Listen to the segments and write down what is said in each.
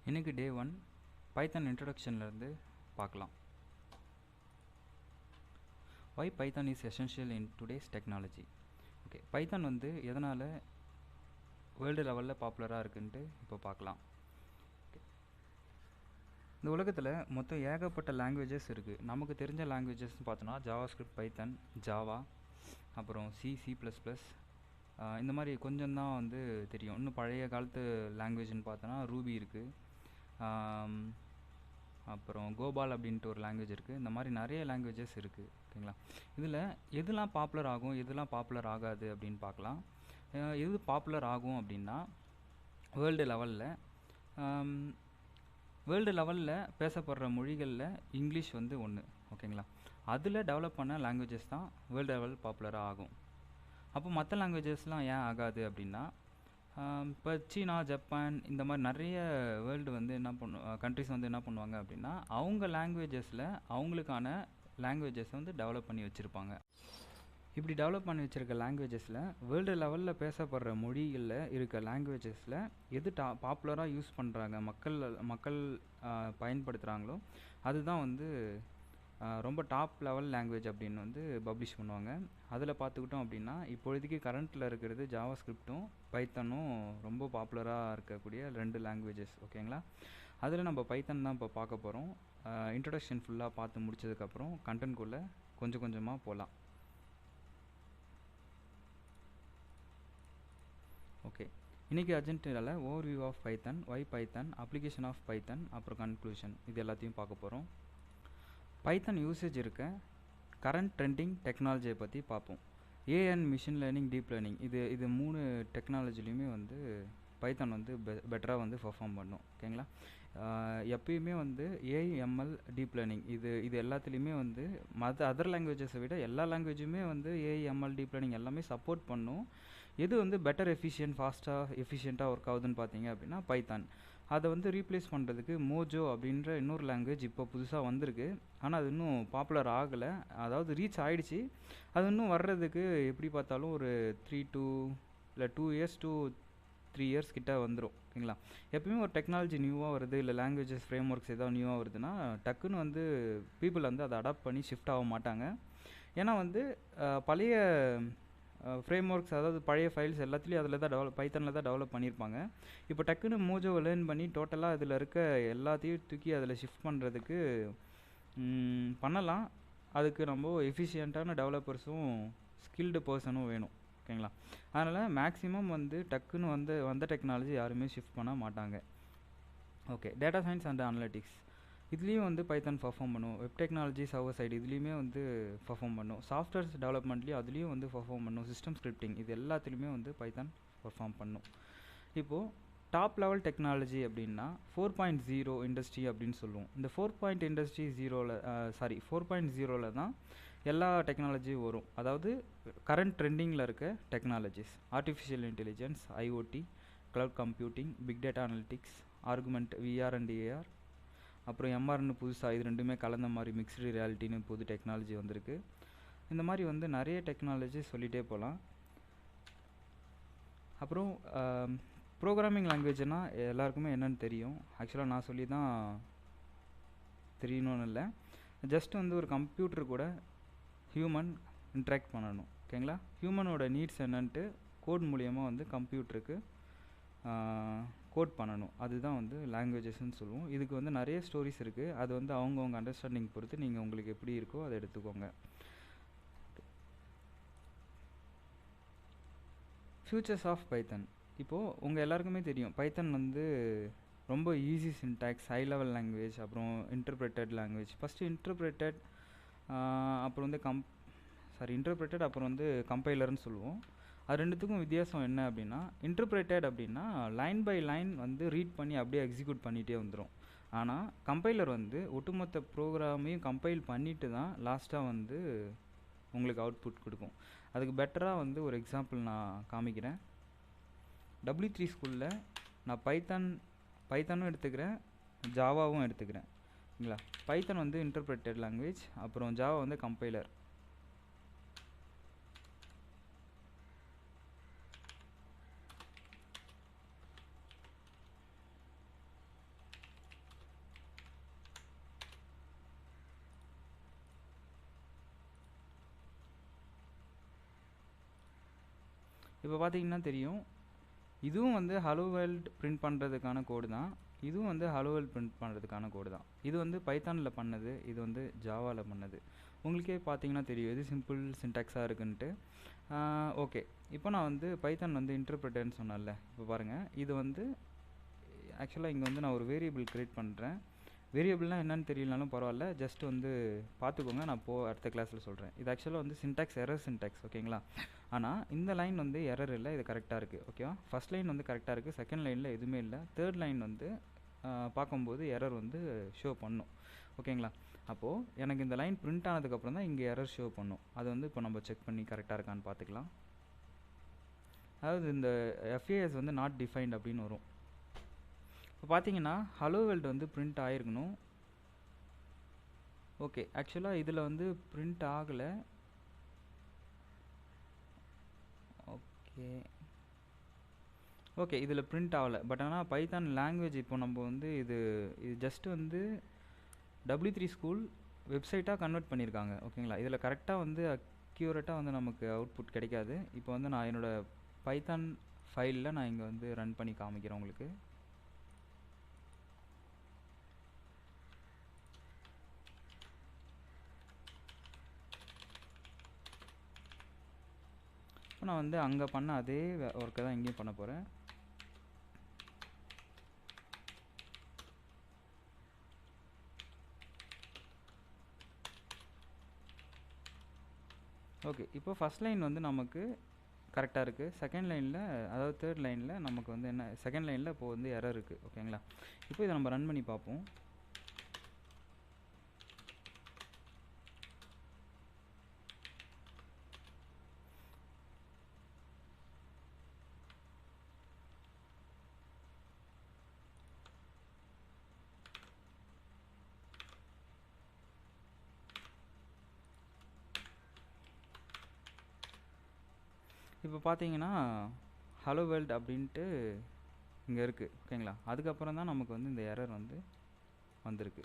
இன்னைக்கு டே 1 பைத்தான் இன்ட்ரடக்ஷன்லேருந்து பார்க்கலாம். Why Python is essential in today's technology. Okay, Python வந்து எதனால் வேர்ல்டு லெவலில் பாப்புலராக இருக்குன்ட்டு இப்போ பார்க்கலாம். இந்த உலகத்தில் மொத்தம் ஏகப்பட்ட லாங்குவேஜஸ் இருக்குது. நமக்கு தெரிஞ்ச லாங்குவேஜஸ்ன்னு பார்த்தோன்னா ஜாவா ஸ்கிரிப்ட், பைத்தான், ஜாவா, அப்புறம் சி++, இந்த மாதிரி கொஞ்சம் தான் வந்து தெரியும். இன்னும் பழைய காலத்து லாங்குவேஜ்னு பார்த்தோன்னா ரூபி இருக்குது, அப்புறம் கோபால் அப்படின்ட்டு ஒரு லாங்குவேஜ் இருக்குது. இந்த மாதிரி நிறைய லாங்குவேஜஸ் இருக்குது. ஓகேங்களா, இதில் எதுலாம் பாப்புலர் ஆகும், எதுலாம் பாப்புலர் ஆகாது அப்படின்னு பார்க்கலாம். எது பாப்புலர் ஆகும் அப்படின்னா வேர்ல்டு லெவலில் பேசப்படுற மொழிகளில் இங்கிலீஷ் வந்து ஒன்று. ஓகேங்களா, அதில் டெவலப் பண்ண லாங்குவேஜஸ் தான் வேர்ல்டு லெவல் பாப்புலராக ஆகும். அப்போ மற்ற லாங்குவேஜஸ்லாம் ஏன் ஆகாது அப்படின்னா, இப்போ சீனா, ஜப்பான் இந்த மாதிரி நிறைய வேர்ல்டு வந்து கண்ட்ரிஸ் வந்து என்ன பண்ணுவாங்க அப்படின்னா, அவங்க லாங்குவேஜஸில் அவங்களுக்கான லாங்குவேஜஸை வந்து டெவலப் பண்ணி வச்சுருப்பாங்க. இப்படி டெவலப் பண்ணி வச்சுருக்க லாங்குவேஜஸில் வேர்ல்டு லெவலில் பேசப்படுற மொழிகளில் இருக்க லாங்குவேஜஸில் எது பாப்புலராக யூஸ் பண்ணுறாங்க, மக்கள் பயன்படுத்துகிறாங்களோ அதுதான் வந்து ரொம்ப டாப் லெவல் லாங்குவேஜ் அப்படின்னு வந்து பப்ளிஷ் பண்ணுவாங்க. அதில் பார்த்துக்கிட்டோம் அப்படின்னா இப்பொழுதைக்கு கரண்ட்டில் இருக்கிறது ஜாவா ஸ்கிரிப்டும் பைத்தனும் ரொம்ப பாப்புலராக இருக்கக்கூடிய 2 லாங்குவேஜஸ். ஓகேங்களா, அதில் நம்ம பைத்தன் தான் இப்போ பார்க்க போகிறோம். இன்ட்ரடக்ஷன் ஃபுல்லாக பார்த்து முடிச்சதுக்கப்புறம் கண்டென்ட்குள்ளே கொஞ்சம் கொஞ்சமாக போகலாம். ஓகே, இன்றைக்கி அர்ஜென்டினாவில் overview of Python, why Python, application of Python, அப்புறம் கன்க்ளூஷன், இது எல்லாத்தையும் பார்க்க போகிறோம். பைத்தன் யூசேஜ் இருக்க கரண்ட் ட்ரெண்டிங் டெக்னாலஜியை பற்றி பார்ப்போம். AI and machine learning, deep learning, இது 3 டெக்னாலஜிலையுமே வந்து பைத்தன் வந்து பெட்டராக வந்து பர்ஃபார்ம் பண்ணும். ஓகேங்களா, எப்பயுமே வந்து ஏஐ, எம்எல், டீப் லேர்னிங் இது எல்லாத்துலேயுமே வந்து அதர் லாங்குவேஜஸை விட எல்லா லாங்குவேஜுமே வந்து ஏஐ, எம்எல், டீப் லேர்னிங் எல்லாமே சப்போர்ட் பண்ணும். எது வந்து பெட்டர் எஃபிஷியண்ட்டாக ஒர்க் ஆகுதுன்னு பார்த்தீங்க அப்படின்னா பைத்தான். அதை வந்து ரீப்ளேஸ் பண்ணுறதுக்கு மோஜோ அப்படின்ற இன்னொரு லாங்குவேஜ் இப்போ புதுசாக வந்திருக்கு. ஆனால் அது இன்னும் பாப்புலர் ஆகலை, அதாவது ரீச் ஆகிடுச்சு. அது இன்னும் வர்றதுக்கு எப்படி பார்த்தாலும் ஒரு 2 இயர்ஸ் to 3 இயர்ஸ் கிட்ட வந்துடும். ஓகேங்களா, எப்பயுமே ஒரு டெக்னாலஜி நியூவாக வருது, இல்லை லாங்குவேஜஸ் ஃப்ரேம் ஒர்க்ஸ் ஏதாவது நியூவாக வருதுன்னா டக்குன்னு வந்து பீப்புள் வந்து அதை அடாப்ட் பண்ணி ஷிஃப்ட் ஆக மாட்டாங்க. ஏன்னா வந்து பழைய ஃப்ரேம் ஒர்க்ஸ், அதாவது பழைய ஃபைல்ஸ் எல்லாத்துலேயும் அதில் தான் பைத்தனில் தான் டெவலப் பண்ணியிருப்பாங்க. இப்போ டக்குன்னு மோஜோவை லேர்ன் பண்ணி டோட்டலாக அதில் இருக்க எல்லாத்தையும் தூக்கி அதில் ஷிஃப்ட் பண்ணுறதுக்கு பண்ணலாம். அதுக்கு நம்ம எஃபிஷியண்ட்டான டெவலப்பர்ஸும் ஸ்கில்டு பர்சனும் வேணும். ஓகேங்களா, அதனால் மேக்ஸிமம் வந்து டக்குன்னு வந்த டெக்னாலஜி யாருமே ஷிஃப்ட் பண்ண மாட்டாங்க. Okay, data science and analytics, இதுலேயும் வந்து பைத்தன் பர்ஃபார்ம் பண்ணும். வெப் டெக்னாலஜி, சர்வர் சைடு, இதுலேயுமே வந்து பர்ஃபார்ம் பண்ணும். சாஃப்ட்வேர்ஸ் டெவலப்மெண்ட்லேயும் அதுலேயும் வந்து பர்ஃபார்ம் பண்ணும். சிஸ்டம் ஸ்கிரிப்டிங், இது எல்லாத்துலேயுமே வந்து பைத்தன் பர்ஃபார்ம் பண்ணும். இப்போது டாப் லெவல் டெக்னாலஜி அப்படின்னா 4.0 இண்டஸ்ட்ரி அப்படின்னு சொல்லுவோம். இந்த 4.0ல் தான் எல்லா டெக்னாலஜியும் வரும். அதாவது கரண்ட் ட்ரெண்டிங்கில் இருக்க technologies: artificial intelligence, IoT, cloud computing, big data analytics, argument, VR and AR, அப்புறம் எம்ஆர்னு புதுசாக இது ரெண்டுமே கலந்த மாதிரி மிக்ஸ்டு ரியாலிட்டின்னு புது டெக்னாலஜி வந்திருக்கு. இந்த மாதிரி வந்து நிறைய டெக்னாலஜி சொல்லிகிட்டே போகலாம். அப்புறம் ப்ரோக்ராமிங் லாங்குவேஜ்னால் எல்லாருக்குமே என்னென்னு தெரியும். ஆக்சுவலாக நான் சொல்லி தான் தெரியணும்னு இல்லை, ஜஸ்ட் வந்து ஒரு கம்ப்யூட்டர் கூட ஹியூமன் இன்ட்ராக்ட் பண்ணணும். ஓகேங்களா, ஹியூமனோட நீட்ஸ் என்னன்ட்டு கோட் மூலியமாக வந்து கம்ப்யூட்டருக்கு கோட் பண்ணணும். அதுதான் வந்து லாங்குவேஜஸ்ன்னு சொல்லுவோம். இதுக்கு வந்து நிறைய ஸ்டோரிஸ் இருக்குது. அது வந்து அவங்கவுங்க அண்டர்ஸ்டாண்டிங் பொறுத்து நீங்கள் உங்களுக்கு எப்படி இருக்கோ அதை எடுத்துக்கோங்க. ஃபியூச்சர்ஸ் ஆஃப் பைத்தன். இப்போது உங்கள் எல்லாருக்குமே தெரியும் பைத்தன் வந்து ரொம்ப easy syntax, high level language, அப்புறம் இன்டர்பிரேட்டட் லாங்குவேஜ். ஃபஸ்ட்டு இன்டர்பிரேட்டட், அப்புறம் வந்து இன்டர்பிரேட்டட், அப்புறம் வந்து கம்பைலர்னு சொல்லுவோம். அது ரெண்டுத்துக்கும் வித்தியாசம் என்ன அப்படின்னா, இன்டர்பிரேட்டட் அப்படின்னா லைன் பை லைன் வந்து ரீட் பண்ணி அப்படியே எக்ஸிக்யூட் பண்ணிகிட்டே வந்துடும். ஆனால் கம்பைலர் வந்து ஒட்டுமொத்த ப்ரோக்ராமையும் கம்பைல் பண்ணிவிட்டு தான் லாஸ்ட்டாக வந்து உங்களுக்கு அவுட்புட் கொடுக்கும். அதுக்கு பெட்டராக வந்து ஒரு எக்ஸாம்பிள் நான் காமிக்கிறேன். W3 ஸ்கூலில் நான் பைத்தனும் எடுத்துக்கிறேன், ஜாவாவும் எடுத்துக்கிறேன். ஓகேங்களா, பைத்தன் வந்து இன்டர்பிரேட்டட் லாங்குவேஜ், அப்புறம் ஜாவா வந்து கம்பைலர். இப்போ பார்த்தீங்கன்னா தெரியும், இதுவும் வந்து ஹலோ வேர்ல்ட் பிரிண்ட் பண்ணுறதுக்கான கோடு தான், இதுவும் வந்து ஹலோ வேர்ல்ட் பிரிண்ட் பண்ணுறதுக்கான கோடு தான். இது வந்து பைத்தானில் பண்ணது, இது வந்து ஜாவாவில் பண்ணது. உங்களுக்கே பார்த்தீங்கன்னா தெரியும் எது சிம்பிள் சின்டாக்ஸாக இருக்குன்ட்டு. ஓகே, இப்போ நான் வந்து பைத்தான் வந்து இன்டர்பிரட்டர்னு சொன்னேன்ல, இப்போ பாருங்கள், இது வந்து ஆக்சுவலாக இங்கே வந்து நான் ஒரு வேரியபிள் க்ரியேட் பண்ணுறேன். வேரியபிள்னால் என்னென்னு தெரியலனாலும் பரவாயில்ல, ஜஸ்ட் வந்து பார்த்துக்கோங்க, நான் அடுத்த கிளாஸில் சொல்கிறேன். இது ஆக்சுவலாக வந்து சின்டாக்ஸ் எரர் சின்டாக்ஸ், ஓகேங்களா? ஆனால் இந்த லைன் வந்து எரர் இல்லை, இது கரெக்டாக இருக்குது, ஓகேவா? ஃபஸ்ட் லைன் வந்து கரெக்டாக இருக்குது, செகண்ட் லைனில் எதுவுமே இல்லை, தேர்ட் லைன் வந்து பார்க்கும்போது எரர் வந்து ஷோ பண்ணும், ஓகேங்களா? அப்போது எனக்கு இந்த லைன் பிரிண்ட் ஆனதுக்கப்புறம் தான் இங்கே எரர் ஷோ பண்ணும். அது வந்து இப்போ நம்ம செக் பண்ணி கரெக்டாக இருக்கான்னு பார்த்துக்கலாம். அதாவது இந்த FAS வந்து நாட் டிஃபைன்ட் அப்படின்னு வரும். இப்போ பார்த்தீங்கன்னா ஹலோ வேர்ல்டு வந்து பிரிண்ட் ஆகிருக்கணும். ஓகே, ஆக்சுவலாக இதில் வந்து பிரிண்ட் ஆகலை. ஓகே, இதில் பிரிண்ட் ஆகலை. பட் ஆனால் பைத்தான் லாங்குவேஜ் இப்போ நம்ம வந்து இது ஜஸ்ட் வந்து W3 ஸ்கூல் வெப்சைட்டாக கன்வெர்ட் பண்ணியிருக்காங்க, ஓகேங்களா? இதில் கரெக்டாக வந்து அக்யூரேட்டாக வந்து நமக்கு அவுட்புட் கிடைக்காது. இப்போ வந்து நான் என்னோடய பைத்தான் ஃபைலில் நான் இங்கே வந்து ரன் பண்ணி காமிக்கிறேன் உங்களுக்கு. நான் வந்து அங்கே பண்ண அதே ஒர்க்கை தான் இங்கேயும் பண்ண போகிறேன். ஓகே, இப்போ ஃபஸ்ட் லைன் வந்து நமக்கு கரெக்டாக இருக்குது. செகண்ட் லைனில், அதாவது தேர்ட் லைனில் நமக்கு வந்து என்ன, செகண்ட் லைனில் இப்போ வந்து எரர் இருக்குது, ஓகேங்களா? இப்போ இதை நம்ம ரன் பண்ணி பார்ப்போம். இப்போ பார்த்தீங்கன்னா ஹலோ வேர்ல்டு அப்படின்ட்டு இங்கே இருக்குது, ஓகேங்களா? அதுக்கப்புறம் தான் நமக்கு வந்து இந்த எரர் வந்து வந்திருக்கு.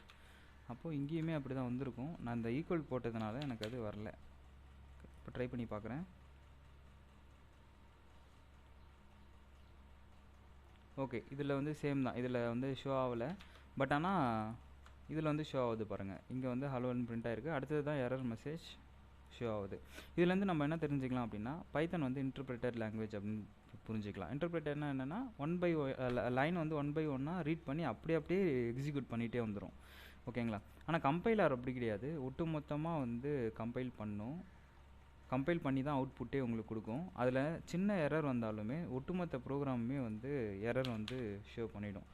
அப்போது இங்கேயுமே அப்படி தான் வந்திருக்கும். நான் இந்த ஈக்குவல் போட்டதுனால எனக்கு அது வரல. இப்போ ட்ரை பண்ணி பார்க்குறேன். ஓகே, இதில் வந்து சேம் தான், இதில் வந்து ஷோ ஆகலை. பட் ஆனால் இதில் வந்து ஷோ ஆகுது பாருங்கள். இங்கே வந்து ஹலோன்னு பிரிண்ட் ஆகிருக்கு. அடுத்தது தான் எரர் மெசேஜ் ஷோ ஆகுது. இதுலேருந்து நம்ம என்ன தெரிஞ்சுக்கலாம் அப்படின்னா, பைத்தான் வந்து இன்டர்பிரட்டர் லாங்குவேஜ் அப்படின்னு புரிஞ்சிக்கலாம். இன்டர்பிரட்டர்னா என்னென்னா, லைன் வந்து 1 by 1 ரீட் பண்ணி அப்படியே எக்ஸிக்யூட் பண்ணிகிட்டே வந்துடும், ஓகேங்களா? ஆனால் கம்பைலர் அப்படி கிடையாது, ஒட்டு மொத்தமாக வந்து கம்பைல் பண்ணி தான் அவுட்புட்டே உங்களுக்கு கொடுக்கும். அதில் சின்ன எரர் வந்தாலுமே ஒட்டுமொத்த ப்ரோக்ராமுமே வந்து எரர் வந்து ஷோ பண்ணிவிடும்.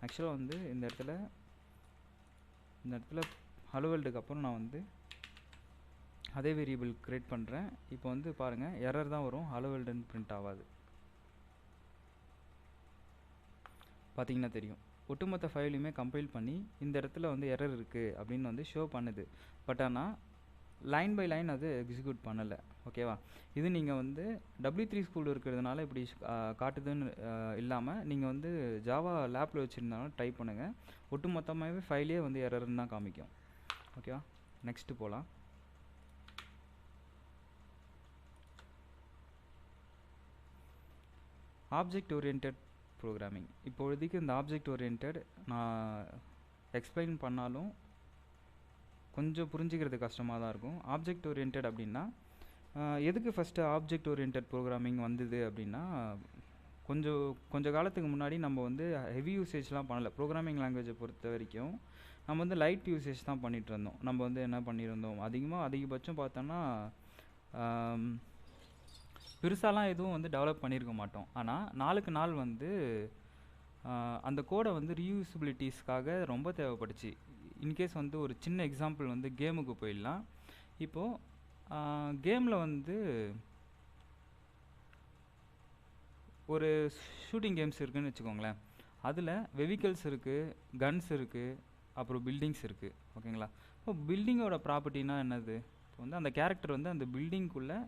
ஆக்சுவலாக வந்து இந்த இடத்துல ஹலோ வேர்ல்டுக்கு அப்புறம் நான் வந்து அதே வேரியபிள் க்ரியேட் பண்ணுறேன். இப்போ வந்து பாருங்கள், எரர் தான் வரும், ஹலோ வேர்ல்டுன்னு பிரிண்ட் ஆகாது. பார்த்தீங்கன்னா தெரியும், ஒட்டுமொத்த ஃபைலையுமே கம்பைல் பண்ணி இந்த இடத்துல வந்து எரர் இருக்குது அப்படின்னு வந்து ஷோ பண்ணுது. பட் ஆனால் லைன் பை லைன் அது எக்ஸிக்யூட் பண்ணலை, ஓகேவா? இது நீங்கள் வந்து W3 ஸ்கூல் இருக்கிறதுனால இப்படி காட்டுதுன்னு இல்லாமல், நீங்கள் வந்து ஜாவா லேப்பில் வச்சுருந்தாலும் டைப் பண்ணுங்கள், ஒட்டுமொத்தமாகவே ஃபைலே வந்து எரர்னு தான் காமிக்கும், ஓகேவா? நெக்ஸ்ட்டு போகலாம். Object oriented programming. இப்போதைக்கு இந்த ஆப்ஜெக்ட் ஓரியன்டட் நான் எக்ஸ்பிளைன் பண்ணாலும் கொஞ்சம் புரிஞ்சிக்கிறது கஷ்டமாக தான் இருக்கும். ஆப்ஜெக்ட் ஓரியன்டட் அப்படின்னா எதுக்கு ஃபஸ்ட்டு ஆப்ஜெக்ட் ஓரியன்டட் ப்ரோக்ராமிங் வந்தது அப்படின்னா, கொஞ்சம் காலத்துக்கு முன்னாடி நம்ம வந்து ஹெவி யூசேஜ்லாம் பண்ணலை. ப்ரோக்ராமிங் லாங்குவேஜை பொறுத்த வரைக்கும் நம்ம வந்து லைட் யூசேஜ் தான் பண்ணிகிட்டு இருந்தோம். நம்ம வந்து என்ன பண்ணியிருந்தோம், அதிகபட்சம் பார்த்தோன்னா பெருசாலாம் எதுவும் வந்து டெவலப் பண்ணியிருக்க மாட்டோம். ஆனால் நாளுக்கு நாள் வந்து அந்த கோடை வந்து ரீயூசபிலிட்டிஸ்க்காக ரொம்ப தேவைப்பட்டுச்சு. இன்கேஸ் வந்து ஒரு சின்ன எக்ஸாம்பிள் வந்து கேமுக்கு போயிடலாம். இப்போது கேமில் வந்து ஒரு ஷூட்டிங் கேம்ஸ் இருக்குதுன்னு வச்சுக்கோங்களேன். அதில் வெஹிக்கிள்ஸ் இருக்குது, கன்ஸ் இருக்குது, அப்புறம் பில்டிங்ஸ் இருக்குது, ஓகேங்களா? இப்போ பில்டிங்கோட ப்ராப்பர்ட்டினா என்னது, இப்போ வந்து அந்த கேரக்டர் வந்து அந்த பில்டிங்குள்ளே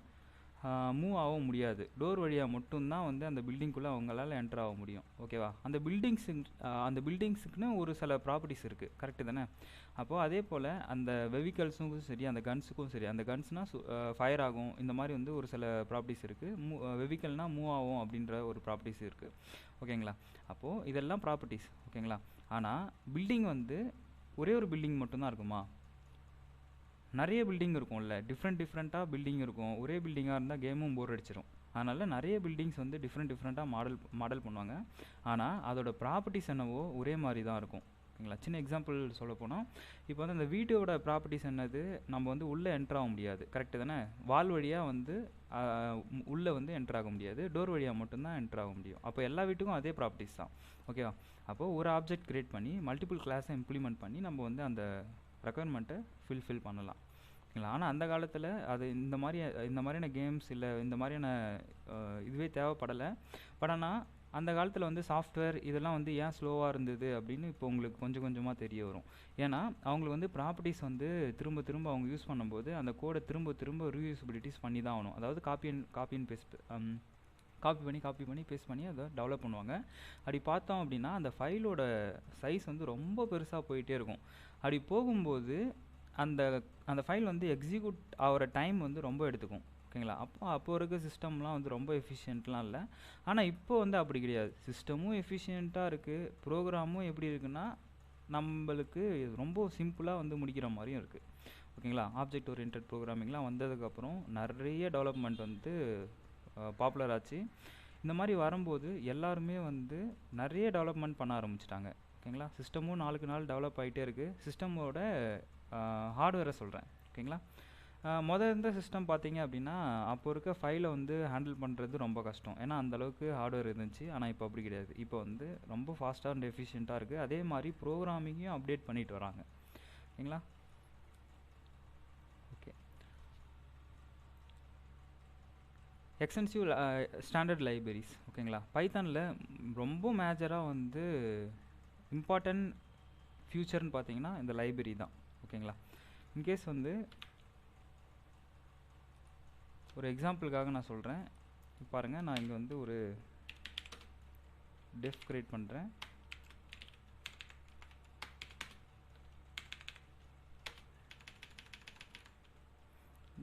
மூவ் ஆக முடியாது. டோர் வழியாக மட்டும்தான் வந்து அந்த பில்டிங்குள்ளே அவங்களால என்டர் ஆக முடியும். ஓகேவா? அந்த பில்டிங்ஸுக்குன்னு ஒரு சில ப்ராப்பர்ட்டிஸ் இருக்குது. கரெக்டு தானே? அப்போது அதே போல் அந்த வெஹிக்கல்ஸுக்கும் சரி, அந்த கன்ஸுக்கும் சரி, அந்த கன்ஸ்னால் ஃபயர் ஆகும், இந்த மாதிரி வந்து ஒரு சில ப்ராப்பர்ட்டிஸ் இருக்குது. வெஹிக்கல்னால் மூவ் ஆகும் அப்படின்ற ஒரு ப்ராப்பர்ட்டிஸ் இருக்குது. ஓகேங்களா? அப்போது இதெல்லாம் ப்ராப்பர்ட்டிஸ். ஓகேங்களா? ஆனால் பில்டிங் வந்து ஒரே ஒரு பில்டிங் மட்டும்தான் இருக்குமா? நிறைய பில்டிங் இருக்கும்ல, டிஃப்ரெண்ட்டாக பில்டிங் இருக்கும். ஒரே பில்டிங்காக இருந்தால் கேமும் போர் அடிச்சிடும். அதனால் நிறைய பில்டிங்ஸ் வந்து டிஃப்ரெண்ட்டாக மாடல் பண்ணுவாங்க. ஆனால் அதோட ப்ராப்பர்ட்டிஸ் என்னவோ ஒரே மாதிரி தான் இருக்கும். ஓகேங்களா? சின்ன எக்ஸாம்பிள் சொல்ல போனால், இப்போ வந்து அந்த வீட்டோட ப்ராப்பர்ட்டிஸ் என்னது, நம்ம வந்து உள்ளே என்ட்ரு ஆக முடியாது. கரெக்டு தானே? வால் வழியாக வந்து உள்ளே வந்து என்ட்ரு ஆக முடியாது. டோர் வழியாக மட்டும்தான் என்ட்ரு ஆக முடியும். அப்போ எல்லா வீட்டுக்கும் அதே ப்ராப்பர்ட்டிஸ் தான். ஓகேவா? அப்போது ஒரு ஆப்ஜெக்ட் க்ரியேட் பண்ணி மல்டிபிள் கிளாஸை இம்ப்ளிமெண்ட் பண்ணி நம்ம வந்து அந்த ரெக்குயர்மெண்ட்டை ஃபில் பண்ணலாம். ஓகேங்களா? ஆனால் அந்த காலத்தில் அது இந்த மாதிரியான கேம்ஸ் இல்லை இந்த மாதிரியான இதுவே தேவைப்படலை. பட் ஆனால் அந்த காலத்தில் வந்து சாஃப்ட்வேர் இதெல்லாம் வந்து ஏன் ஸ்லோவாக இருந்தது அப்படின்னு இப்போ உங்களுக்கு கொஞ்சம் கொஞ்சமாக தெரிய வரும். ஏன்னா அவங்களுக்கு வந்து ப்ராப்பர்ட்டிஸ் வந்து திரும்ப அவங்க யூஸ் பண்ணும்போது அந்த கோடை திரும்ப ரீயூசபிலிட்டிஸ் பண்ணி தான் ஆகணும். அதாவது காப்பி பண்ணி பேஸ்ட் பண்ணி அதை டெவலப் பண்ணுவாங்க. அப்படி பார்த்தோம் அப்படின்னா அந்த ஃபைலோட சைஸ் வந்து ரொம்ப பெருசாக போயிட்டே இருக்கும். அப்படி போகும்போது அந்த ஃபைல் வந்து எக்ஸிக்யூட் ஆகிற டைம் வந்து ரொம்ப எடுத்துக்கும். ஓகேங்களா? அப்போ இருக்க சிஸ்டம்லாம் வந்து ரொம்ப எஃபிஷியன்ட்லாம் இல்லை. ஆனால் இப்போ வந்து அப்படி கிடையாது. சிஸ்டமும் எஃபிஷியண்ட்டாக இருக்குது, ப்ரோக்ராமும் எப்படி இருக்குன்னா நம்மளுக்கு ரொம்ப சிம்பிளாக வந்து முடிக்கிற மாதிரியும் இருக்குது. ஓகேங்களா? ஆப்ஜெக்ட் ஓரியன்டட் ப்ரோக்ராமிங்லாம் வந்ததுக்கப்புறம் நிறைய டெவலப்மெண்ட் வந்து பாப்புலர் ஆச்சு. இந்த மாதிரி வரும்போது எல்லாருமே வந்து நிறைய டெவலப்மெண்ட் பண்ண ஆரம்பிச்சிட்டாங்க. ஓகேங்களா? சிஸ்டமும் நாளுக்கு நாள் டெவலப் ஆகிட்டே இருக்குது. சிஸ்டமோட ஹார்ட்வேரை சொல்கிறேன். ஓகேங்களா? இருந்த சிஸ்டம் பார்த்தீங்க அப்படின்னா அப்போ இருக்க ஃபைலை வந்து ஹேண்டில் பண்ணுறது ரொம்ப கஷ்டம். ஏன்னா அந்தளவுக்கு ஹார்ட்வேர் இருந்துச்சு. ஆனால் இப்போ அப்படி கிடையாது. இப்போ வந்து ரொம்ப ஃபாஸ்ட்டாக அண்ட் எஃபிஷியண்ட்டாக இருக்குது. அதே மாதிரி ப்ரோக்ராமிங்கையும் அப்டேட் பண்ணிட்டு வராங்க. ஓகேங்களா? ஓகே. Extensive standard libraries. ஓகேங்களா? பைத்தானில் ரொம்ப மேஜராக வந்து இம்பார்ட்டன்ட் ஃபியூச்சர்னு பார்த்தீங்கன்னா இந்த லைப்ரரி தான். ஓகேங்களா? இன்கேஸ் வந்து ஒரு எக்ஸாம்பிளுக்காக நான் சொல்கிறேன். பாருங்கள், நான் இங்கே வந்து ஒரு டெஃப் கிரியேட் பண்ணுறேன்.